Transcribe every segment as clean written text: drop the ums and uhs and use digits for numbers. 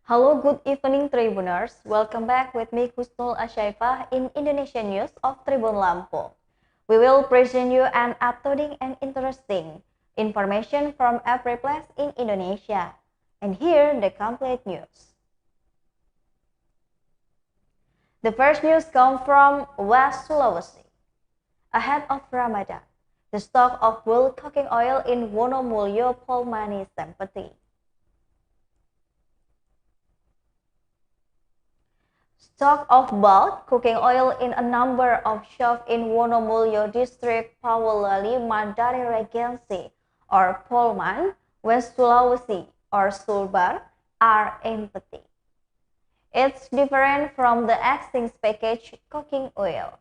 Hello, good evening Tribuners. Welcome back with me Husnul Asyaifah in Indonesian News of Tribun Lampung. We will present you an updating and interesting information from every place in Indonesia. And here the complete news. The first news comes from West Sulawesi. Ahead of Ramadan, the stock of bulk cooking oil in Wonomulyo Polmani empty. Stock of bulk cooking oil in a number of shops in Wonomulyo district, Pawulali, Mandari Regency, or Polman, West Sulawesi, or Sulbar, are empty. It's different from the existing packaged cooking oil.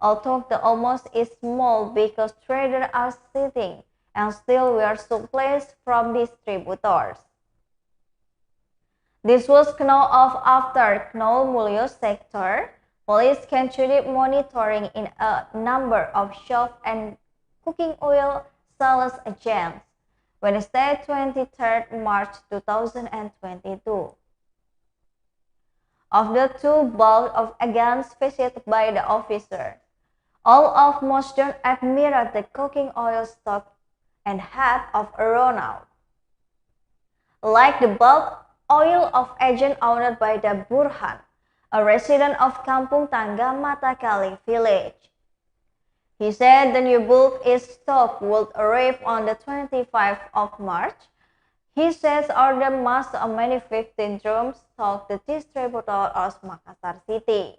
Although the amount is small because traders are sitting and still were supplies from distributors. This was known of after Knoll Mulyo sector. Police continued monitoring in a number of shops and cooking oil sales agents. Wednesday, 23rd March 2022. Of the two bulk of agents visited by the officer, all of most admired the cooking oil stock and had of Ronald. Like the bulk oil of agent owned by the Burhan, a resident of Kampung Tangga Matakali village. He said the new bulk is stock would arrive on the 25th of March. He says order must many 15 drums stock the distributor of Makassar City.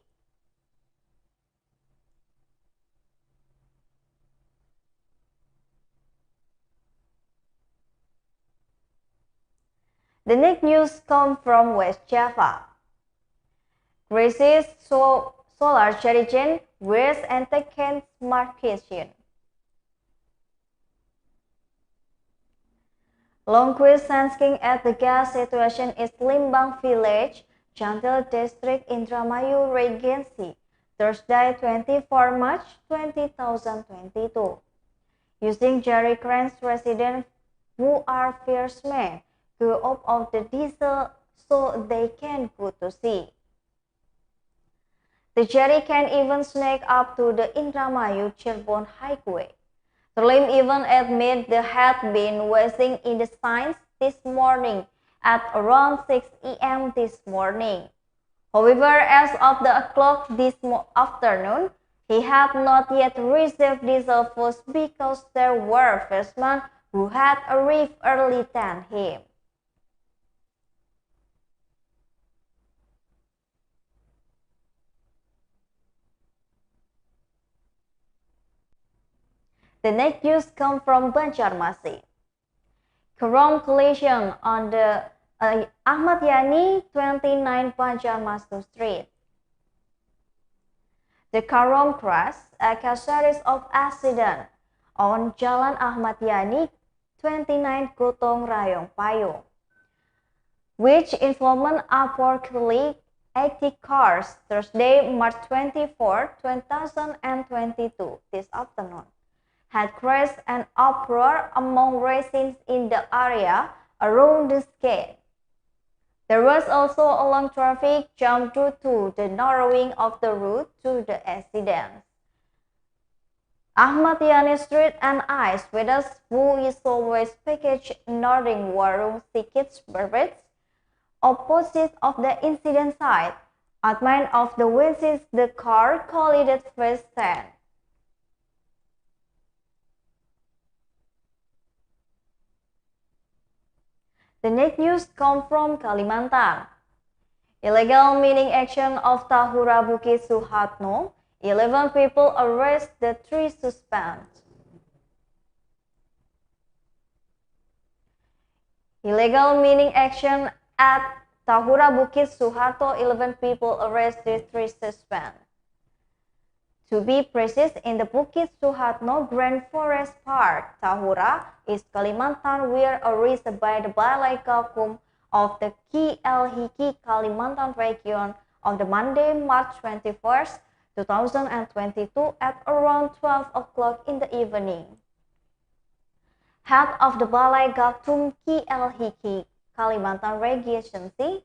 The next news comes from West Java. Crisis solar generation waste and taken smart kitchen. Longquist sensing at the gas situation is Limbang Village, Jantil District, Indramayu Regency, Thursday 24 March 2022. Using jerry cans, residents who are fishermen go up of the diesel so they can go to sea. The jerry can even snake up to the Indramayu Cirebon highway. The limb even admit they had been wasting in the signs this morning at around 6 a.m. this morning. However, as of the o'clock this afternoon, he had not yet received diesel funds because there were fishermen who had arrived early than him. The next news comes from Banjarmasin. Chrome collision on the Ahmad Yani 29 Banjarmasin Street. The Chrome crash, a series of accidents on Jalan Ahmad Yani 29 Gotong Royong Payung, which involved approximately 80 cars Thursday, March 24, 2022 this afternoon, had caused an uproar among residents in the area around the scene. There was also a long traffic jam due to the narrowing of the route to the accidents. Ahmad Yani Street and Ice Vedas, who is always packaged Northern Warung Sikit Berbets, opposite of the incident site, admin of the witnesses the car collided first stand. The next news comes from Kalimantan. Illegal mining action of Tahura Bukit Suharto, 11 people arrested, 3 suspended. Illegal mining action at Tahura Bukit Suharto, 11 people arrested, 3 suspended. To be precise, in the Bukit Suharto Grand Forest Park, Tahura, East Kalimantan, were arrested by the Balai Gakum of the KLHK Kalimantan region on the Monday, March 21st, 2022 at around 12 o'clock in the evening. Head of the Balai Gakum KLHK Kalimantan Regency,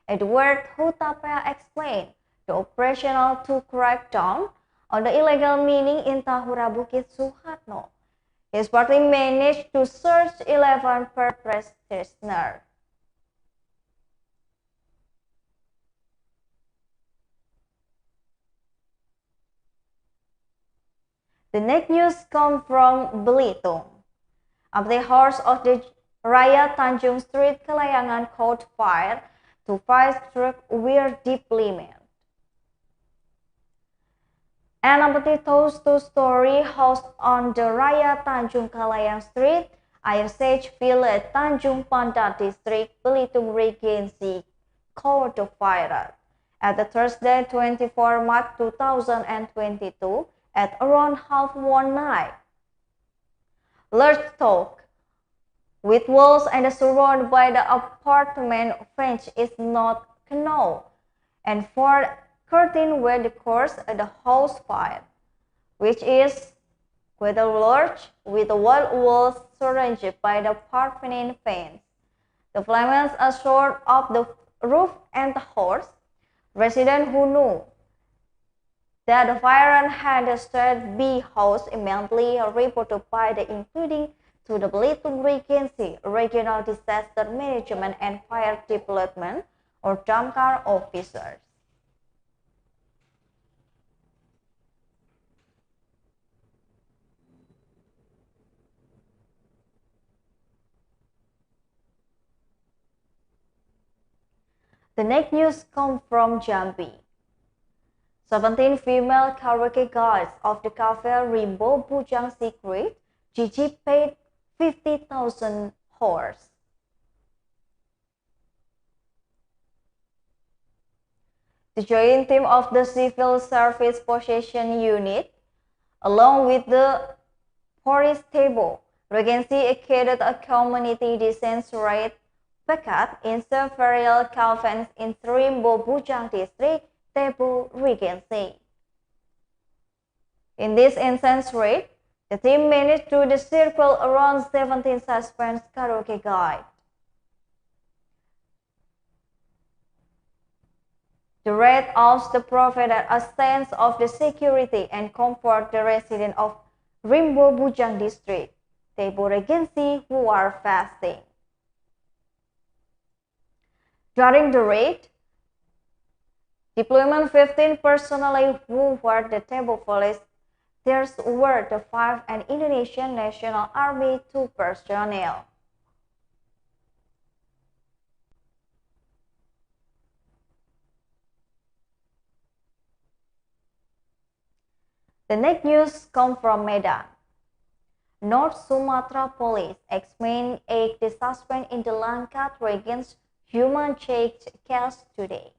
Edward Hutapea explained the operational to crack down on the illegal mining in Tahura Bukit Suharto. His party managed to search 11 practitioners. The next news comes from Belitung. Up the horse of the Raya Tanjung Street Kalayangan caught fire, 2 fire trucks were deeply maimed. An empty two-story house on the Raya Tanjung Kalayang Street, Air Sage Village, Tanjung Pandan District, Belitung Regency, caught fire at the Thursday 24 March 2022 at around 1:30 night. Large talk with walls and surrounded by the apartment fence is not known, and for curtain were the course of the house fire, which is quite large with the wall walls surrounded by the apartment fence. The flames are short of the roof and the house. Residents who knew that the fire had started B house immediately reported by the including to the Belitung Regency Regional Disaster Management and Fire Department or Damkar officers. The next news comes from Jambi. 17 female karaoke girls of the cafe Rimbo Bujang Secret, Gigi paid 50,000 horse. The joint team of the Civil Service Possession Unit, along with the Forest Table, Regency created a community defense raid Pekat in several cafes in Rimbo Bujang District, Tebu Regency. In this instance raid, the team managed to circle around 17 suspects karaoke guides. The raid also provided a sense of the security and comfort the residents of Rimbo Bujang District, Tebu Regency, who are fasting. During the raid, deployment 15 personnel who were the Tebu police. There were the 5 and Indonesian National Army 2 personnel. The next news comes from Medan. North Sumatra Police explained the suspect in the Langkat against human checked case today.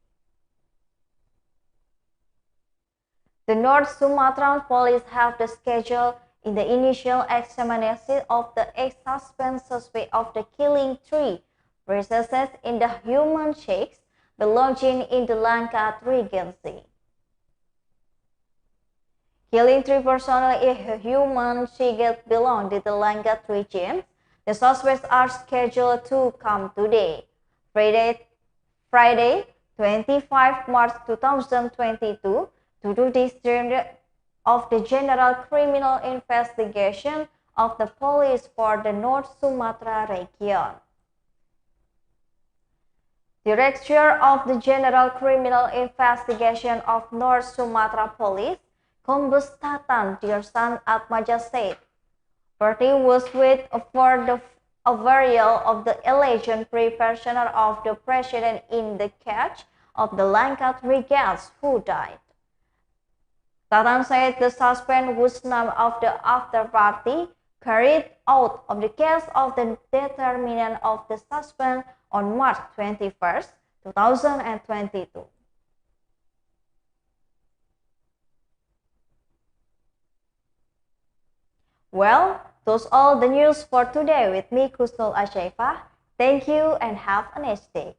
The North Sumatran Police have the schedule in the initial examination of the ex-suspect of the killing 3 processes in the human checks belonging in the Langkat Regency. Killing 3 personnel in human checks belong to the Langkat region. The suspects are scheduled to come today, Friday 25 March 2022, to the District of the General Criminal Investigation of the Police for the North Sumatra region. Director of the General Criminal Investigation of North Sumatra Police, Kombes Tatan Dirsan Atmaja said, party was with for the burial of the alleged prisoner of the president in the catch of the Langkat Regency who died. Tatan said the suspect was named of the after party carried out of the case of the determinant of the suspect on March 21, 2022. Well, those all the news for today with me, Kusnul Ashaifa. Thank you and have a nice day.